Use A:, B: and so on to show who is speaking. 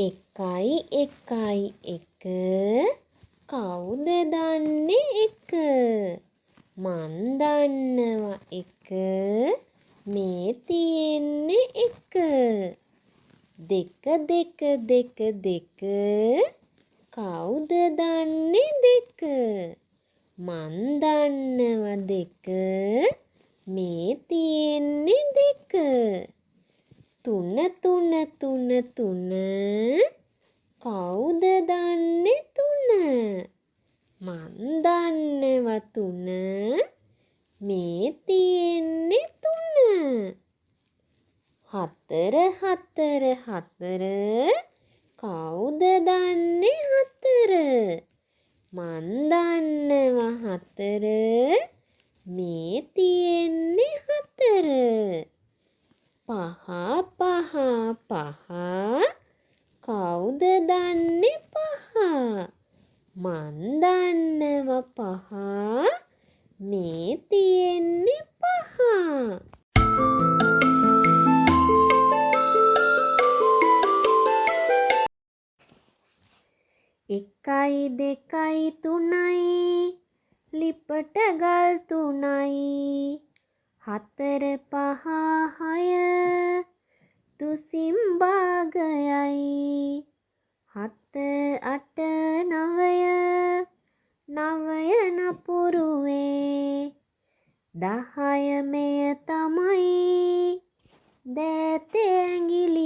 A: එකයි එකයි එක කවුද දන්නේ එක මන් දන්නවා එක මේ තියෙන්නේ එක දෙක දෙක දෙක දෙක කවුද දන්නේ දෙක මන් දන්නවා දෙක මේ තියෙන්නේ දෙක තුන තුන තුන තුන කවුද දන්නේ තුන මන් දන්නවා තුන මේ තියෙන්නේ තුන හතර හතර හතර කවුද දන්නේ හතර මන් දන්නවා හතර මේ තියෙන්නේ හතර පහ පහ පහ කවුද දන්නේ පහ මන් දන්නවා පහ මේ තියෙන්නේ පහ එකයි දෙකයි තුනයි ලිපට ගල් තුනයි හතර පහ හය තුසින් භාගයයි